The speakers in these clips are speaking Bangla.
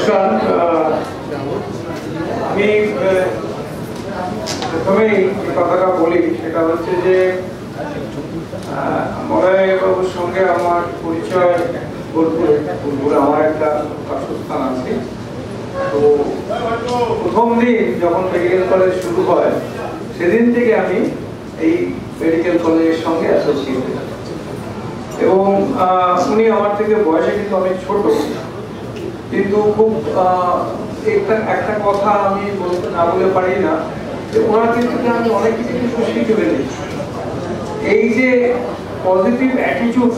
নমস্কার। আমি প্রথমেই যে কথাটা বলি সেটা হচ্ছে যে মলয়বাবুর সঙ্গে আমার পরিচয় বোলপুরে আমার একটা বাসস্থান আছে। তো প্রথম দিন যখন মেডিকেল কলেজ শুরু হয় সেদিন থেকে আমি এই মেডিকেল কলেজের সঙ্গে অ্যাসোসিয়েটেড এবং উনি আমার থেকে বয়সে কিন্তু অনেক ছোট, কিন্তু খুব একটা কথা আমি বলতে না বলে পারি না যে ওনার কিন্তু আমি অনেক কিছু শিখে পেয়েছি। এই যে পজিটিভ অ্যাটিটিউড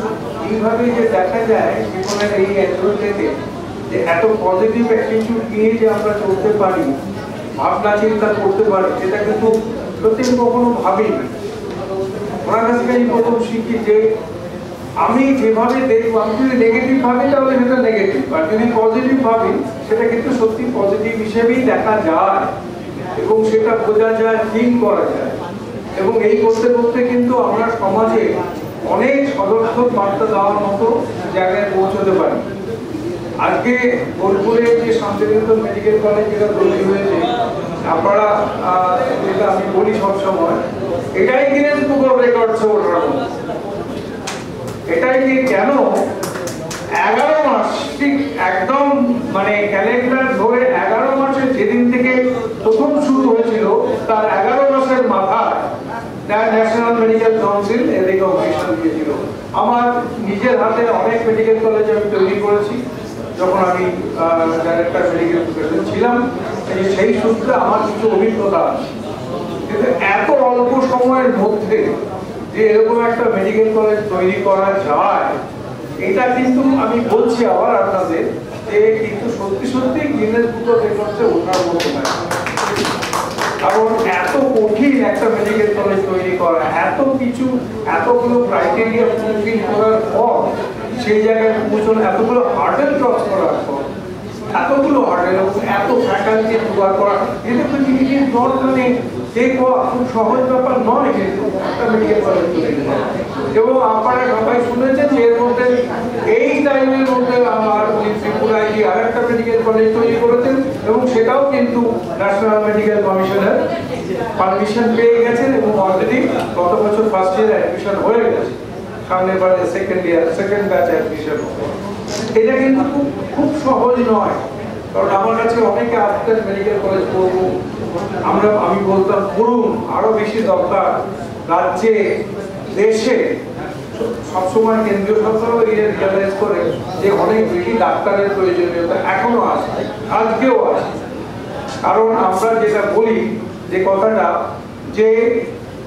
এইভাবে যে দেখা যায় জীবনের এই অ্যাঙ্গেল থেকে, যে এত পজিটিভ অ্যাটিটিউড নিয়ে যে আমরা চলতে পারি, ভাবনা চিন্তা করতে পারি, সেটা কিন্তু সত্যি কখনো ভাবিনি। ওনার কাছ থেকে প্রথম শিখি যে আমি যেভাবে দেখবো, আমি যদি নেগেটিভ ভাবি তাহলে সেটা নেগেটিভ, আর যদি পজিটিভ ভাবি সেটা কিন্তু সত্যি পজিটিভ হিসেবেই দেখা যায় এবং সেটা বোঝা যায়, থিঙ্ক করা যায়। এবং এই করতে করতে কিন্তু আমরা সমাজে অনেক সদর্থক বার্তা দেওয়ার মতো জায়গায় পৌঁছতে পারি। আজকে বোলপুরে যে শান্তিনিকেতন মেডিকেল কলেজ যেটা তৈরি হয়েছে, আপনারা যেটা আমি বলি সবসময়, এটাই গিনেস বুক অফ রেকর্ডসে ওঠার মতো। এটাই কি কেন 11 মাস ঠিক একদম মানে ক্যালেন্ডার ধরে 11 মাসের যেদিন থেকে প্রথম শুরু হয়েছিল তার 11 মাসের মাথায় ন্যাশনাল মেডিকেল কাউন্সিল এর রিকগনিশন দিয়েছিল। আমার নিজের হাতে অনেক মেডিকেল কলেজ আমি তৈরি করেছি যখন আমি ডাইরেক্টর মেডিকেল এডুকেশন ছিলাম, সেই সূত্রে আমার কিছু অভিজ্ঞতা আছে। কিন্তু এত অল্প সময়ের মধ্যে যে এরকম একটা মেডিকেল কলেজ তৈরি করা যায়, এটা কিন্তু আমি বলছি আবার আপনাদের যে কিন্তু সত্যি সত্যি গিনেস বুক অফ রেকর্ডসে ওঠার মতো নয়। কারণ এত কঠিন একটা মেডিকেল কলেজ তৈরি করা, এত কিছু, এতগুলো ক্রাইটেরিয়া ফুলফিল করার পর সেই জায়গায় পৌঁছানো, এতগুলো হার্ডেল ক্রস করার পর, এতগুলো হার্ডেল এবং এত ফ্যাকাল্টি জোগাড় করা, এটা তো জিনিসের দরকার নেই। খুব সহজ ব্যাপার নয় কিন্তু একটা মেডিকেল কলেজ তৈরি করা। এবং আপনারা সবাই শুনেছেন যে এর মধ্যে এই টাইমের মধ্যে আমার ত্রিপুরায় গিয়ে আরেকটা মেডিকেল কলেজ তৈরি করেছেন এবং সেটাও কিন্তু ন্যাশনাল মেডিকেল কমিশনের পারমিশন পেয়ে গেছেন এবং অলরেডি গত বছর ফার্স্ট ইয়ার অ্যাডমিশন হয়ে গেছে, সামনে বারে সেকেন্ড ব্যাচ অ্যাডমিশন। এটা কিন্তু খুব সহজ নয়, কারণ আমার কাছে অনেকে আসতেন মেডিকেল কলেজ করবো, আমি বলতাম করুন, আরো বেশি দরকার। রাজ্যে দেশে সবসময় কেন্দ্রীয় সরকারও রিয়েলাইজ করে যে অনেক বেশি ডাক্তারের প্রয়োজনীয়তা এখনো আছে, আজকেও আছে। কারণ আমরা যেটা বলি যে কথাটা, যে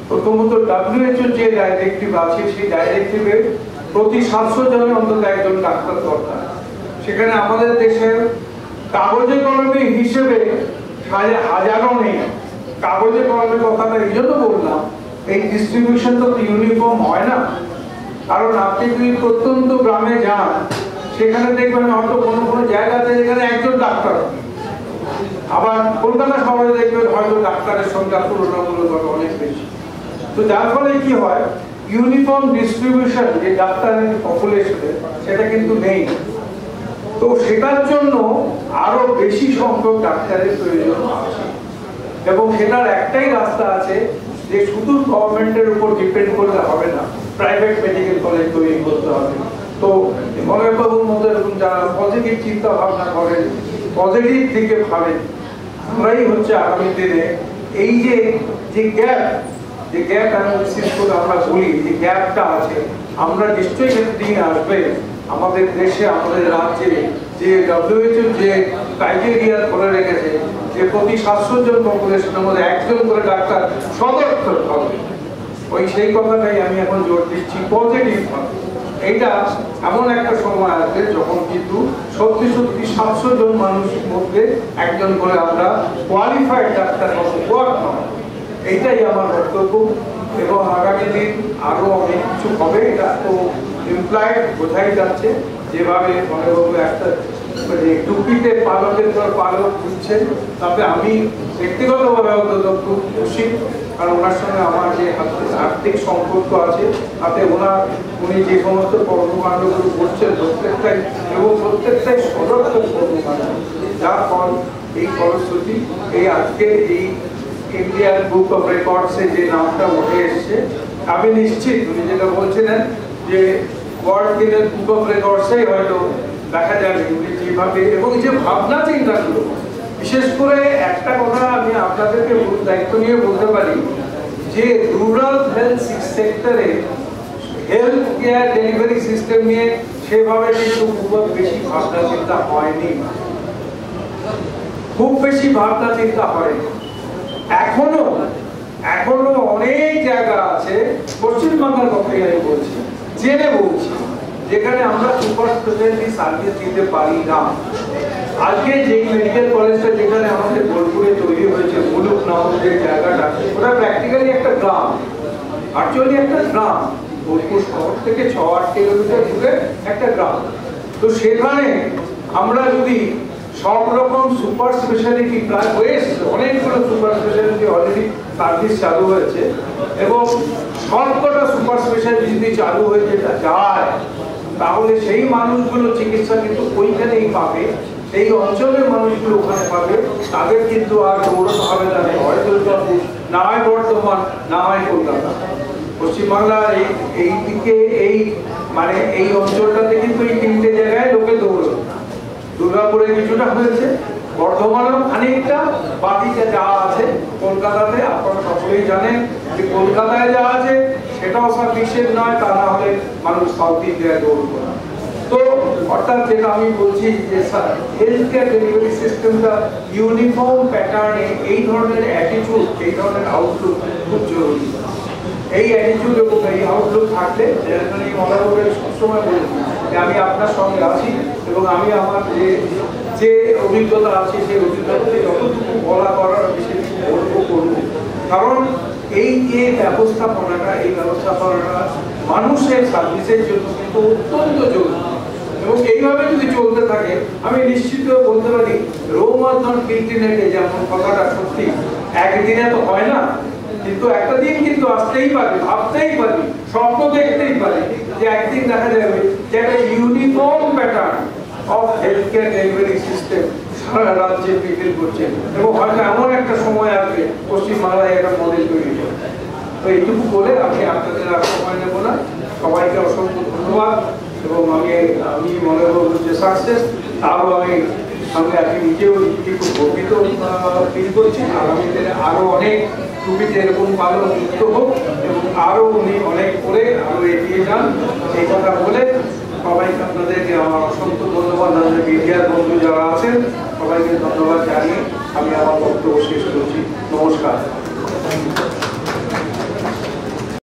প্রথমত WHO যে ডাইরেক্টিভ আছে সেই ডাইরেক্টিভে প্রতি 700 জনে অন্তত একজন ডাক্তার দরকার। সেখানে আমাদের দেশের কাগজে কলমে হিসেবে হাজারও নেই। কাগজে কলমের কথাটা এই জন্য বললাম, এই ডিস্ট্রিবিউশন তো ইউনিফর্ম হয় না। কারণ আপনি যদি প্রত্যন্ত গ্রামে যান, সেখানে দেখবেন হয়তো কোনো কোনো জায়গাতে যেখানে একজন ডাক্তার, আবার কলকাতা শহরে দেখবেন হয়তো ডাক্তারের সংখ্যা তুলনামূলকভাবে অনেক বেশি। তো যার ফলে কি হয়, ইউনিফর্ম ডিস্ট্রিবিউশন যে ডাক্তারের পপুলেশনের সেটা কিন্তু নেই। তো সেটার জন্য আরো বেশি সংখ্যক ডাক্তারের প্রয়োজন আছে এবং সেটার একটাই রাস্তা আছে যে শুধু গভর্নমেন্টের উপর ডিপেন্ড করলে হবে না, প্রাইভেট মেডিকেল কলেজ তৈরি করতে হবে। তো মলয়বাবুর মতো এরকম যারা পজিটিভ চিন্তা ভাবনা করেন, পজিটিভ দিকে ভাবেন, আমরাই হচ্ছে আগামী দিনে এই যে গ্যাপ অ্যানালিসিস করে আমরা বলি যে গ্যাপটা আছে, আমরা নিশ্চয়ই দিন আসবে আমাদের দেশে, আমাদের রাজ্যে যে WHO যে ক্রাইটেরিয়া করে রেখেছে যে প্রতি 700 জন পপুলেশনের মধ্যে একজন করে ডাক্তার সদর্থক হবে, সেই কথাটাই আমি এখন জোর দিচ্ছি, পজিটিভ হবে। এইটা এমন একটা সময় আসবে যখন কিন্তু সত্যি 700 জন মানুষের মধ্যে একজন করে আমরা কোয়ালিফাইড ডাক্তার হবো। এইটাই আমার বক্তব্য এবং আগামী দিন আরো অনেক কিছু হবে। এটা তো ইমপ্লয়েড বোঝাই যাচ্ছে, যেভাবে মলয়বাবু একটা মানে টুপিতে পালকের পর পালক বুঝছেন, তাতে আমি ব্যক্তিগতভাবে অন্তত খুব খুশি। কারণ ওনার সঙ্গে আমার যে আর্থিক সম্পর্ক আছে, তাতে উনি যে সমস্ত কর্মকাণ্ডগুলো করছেন প্রত্যেকটাই সদর্থক কর্মকাণ্ড। এই ফলশ্রুতি এই আজকে এই ইন্ডিয়ান বুক অফ রেকর্ডসে যে নামটা উঠে এসছে, আমি নিশ্চিত উনি যেটা বলছিলেন যে ওয়ার্ল্ড গিনেস বুক অফ রেকর্ডসে হয়তো দেখা যাবে উনি যেভাবে এবং যে ভাবনা চিন্তাগুলো, বিশেষ করে একটা কথা আমি আপনাদেরকে দায়িত্ব নিয়ে বলতে পারি যে রুরাল হেলথ সেক্টরে হেলথ কেয়ার ডেলিভারি সিস্টেম নিয়ে সেভাবে কিন্তু খুব বেশি ভাবনা চিন্তা হয়নি, খুব বেশি ভাবনা চিন্তা হয়নি। এখনো অনেক জায়গা আছে, পশ্চিমবাংলার কথাই আমি বলছি, জেনে বলছি, যেখানে আমরা সুপার স্পেশালিটি সার্ভিস দিতে পারি না। আজকে যে মেডিকেল কলেজটা যেখানে আমাদের বোলপুরে তৈরি হয়েছে, মুলুক নামক যে জায়গাটা, ওটা প্র্যাকটিক্যালি একটা গ্রাম, অ্যাকচুয়ালি একটা গ্রাম, বোলপুর শহর থেকে 6-8 কিলোমিটার দূরে একটা গ্রাম। তো সেখানে আমরা যদি সব রকম সুপার স্পেশালিটি প্রায় হয়ে এসছে, অনেকগুলো সুপার স্পেশালিটি অলরেডি সার্ভিস চালু হয়েছে এবং সবকটা সুপার স্পেশালিটি যদি চালু হয়ে যেটা যায়, তাহলে সেই মানুষগুলো চিকিৎসা কিন্তু ওইখানেই পাবে, এই অঞ্চলের মানুষগুলো ওখানে পাবে, তাদের কিন্তু আর দৌড়তে হবে না, হয় দুর্গাপুর, না হয় বর্ধমান, না হয় কলকাতা। পশ্চিমবাংলার এই দিকে এই মানে এই অঞ্চলটাতে কিন্তু এই 3টে জায়গায় লোকে দৌড়বে। দুর্গাপুরে কিছুটা হয়েছে, বর্ধমানেও খানিকটা, বাকিটা যা আছে কলকাতাতে আপনারা সকলেই জানেন যে কলকাতায় যা আছে সেটাও সব বিশেষ নয়, তা না হলে মানুষ সাউথ ইন্ডিয়ায় দৌড়বে না। তো অর্থাৎ যেটা আমি বলছি যে হেলথ কেয়ার ডেলিভারি সিস্টেমটা ইউনিফর্ম প্যাটার্নে এই ধরনের অ্যাটিটিউড, এই ধরনের আউটলুক খুব জরুরি। এই অ্যাটিটিউড এবং এই আউটলুক থাকলে মনোভাবের সবসময় বলছি যে আমি আপনার সঙ্গে আছি এবং আমি আমার যে অভিজ্ঞতা আছে সেই অভিজ্ঞতাতে যতটুকু বলা করার বিশেষ করব, কারণ এই যে ব্যবস্থাপনাটা মানুষের সার্ভিসের জন্য কিন্তু অত্যন্ত জরুরি এবং এইভাবে যদি চলতে থাকে আমি নিশ্চিত বলতে পারি Rome was not built in a day, যেমন কথাটা সত্যি একদিনে তো হয় না, কিন্তু একটা দিন কিন্তু আসতেই পারে, ভাবতেই পারি, স্বপ্ন দেখতেই পারি যে একদিন দেখা যাবে যে একটা uniform pattern of health care delivery system সারা রাজ্যে প্রিভেল করছে এবং হয়তো এমন একটা সময় আসবে পশ্চিমবাংলায় একটা মডেল তৈরি হবে। তো এইটুকু বলে আমি আপনাদের আর সময় নেব না, সবাইকে অসংখ্য ধন্যবাদ এবং আমি মনে করব যে সাকসেস আরও আমি সঙ্গে আমি নিজেও খুব গর্বিত ফিল করছি। আগামী দিনে আরও অনেক টুপিতে এরকম ভালো যুক্ত হোক এবং আরও উনি অনেক করে আরও এগিয়ে যান, এই কথা বলে সবাইকে আপনাদেরকে আমার অসংখ্য ধন্যবাদ। আমাদের মিডিয়ার বন্ধু যারা আছেন সবাইকে ধন্যবাদ জানিয়ে আমি আমার বক্তব্য শেষ করছি। নমস্কার।